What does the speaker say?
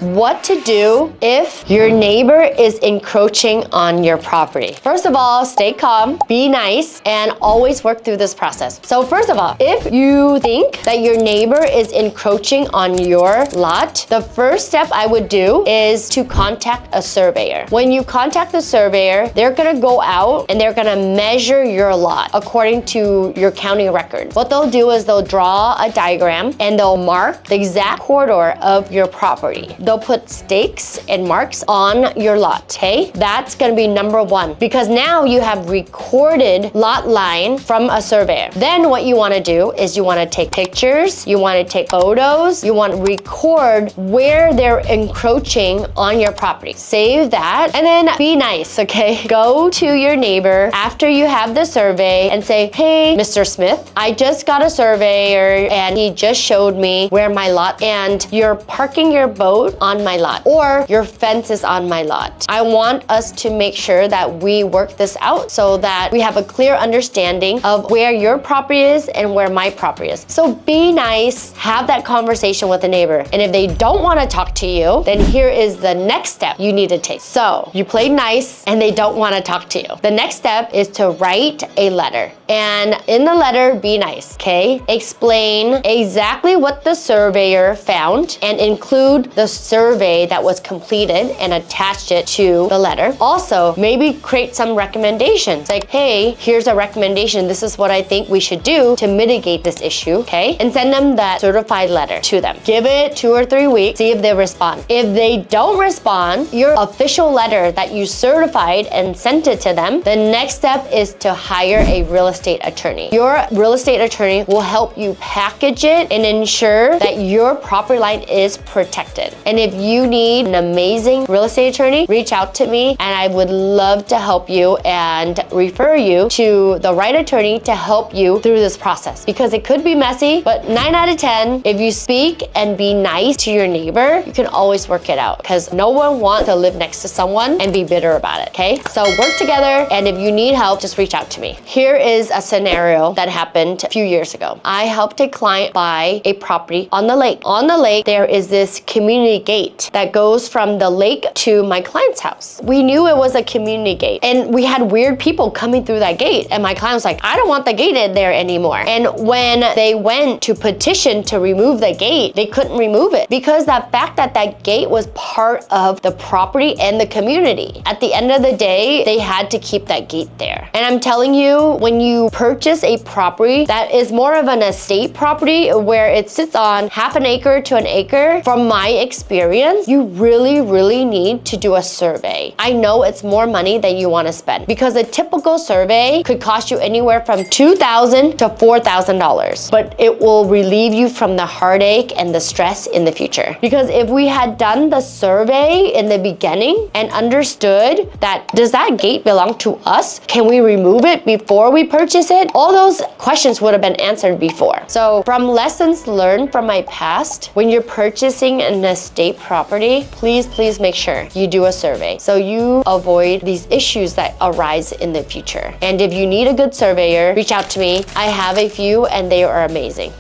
What to do if your neighbor is encroaching on your property. First of all, stay calm, be nice, and always work through this process. So first of all, if you think that your neighbor is encroaching on your lot, the first step I would do is to contact a surveyor. When you contact the surveyor, they're gonna go out and they're gonna measure your lot according to your county records. What they'll do is they'll draw a diagram and they'll mark the exact corridor of your property. They'll put stakes and marks on your lot, okay? That's gonna be number one, because now you have recorded lot line from a surveyor. Then what you wanna do is you wanna take pictures, you wanna take photos, you wanna record where they're encroaching on your property. Save that, and then be nice, okay? Go to your neighbor after you have the survey and say, hey, Mr. Smith, I just got a surveyor and he just showed me where my lot, and you're parking your boat on my lot, or your fence is on my lot. I want us to make sure that we work this out so that we have a clear understanding of where your property is and where my property is. So be nice, have that conversation with the neighbor. And if they don't want to talk to you, then here is the next step you need to take. So you played nice and they don't want to talk to you. The next step is to write a letter. And in the letter, be nice, okay? Explain exactly what the surveyor found and include the survey that was completed and attach it to the letter. Also, maybe create some recommendations like, hey, here's a recommendation. This is what I think we should do to mitigate this issue, okay? And send them that certified letter to them. Give it 2 or 3 weeks, see if they respond. If they don't respond, your official letter that you certified and sent it to them, the next step is to hire a real estate attorney. Your real estate attorney will help you package it and ensure that your property line is protected. And if you need an amazing real estate attorney, reach out to me and I would love to help you and refer you to the right attorney to help you through this process, because it could be messy, but 9 out of 10, if you speak and be nice to your neighbor, you can always work it out, because no one wants to live next to someone and be bitter about it, okay? So work together, and if you need help, just reach out to me. Here is a scenario that happened a few years ago. I helped a client buy a property on the lake. On the lake, there is this community gate that goes from the lake to my client's house. We knew it was a community gate, and we had weird people coming through that gate, and my client was like, I don't want the gate in there anymore. And when they went to petition to remove the gate, they couldn't remove it because the fact that that gate was part of the property and the community. At the end of the day, they had to keep that gate there. And I'm telling you, when you purchase a property that is more of an estate property where it sits on half an acre to an acre, from my experience, you really need to do a survey. I know it's more money than you want to spend, because a typical survey could cost you anywhere from $2,000 to $4,000, but it will relieve you from the heartache and the stress in the future. Because if we had done the survey in the beginning and understood that, does that gate belong to us? Can we remove it before we purchase it? All those questions would have been answered before. So from lessons learned from my past, when you're purchasing an estate property, please make sure you do a survey so you avoid these issues that arise in the future. And if you need a good surveyor, reach out to me. I have a few and they are amazing.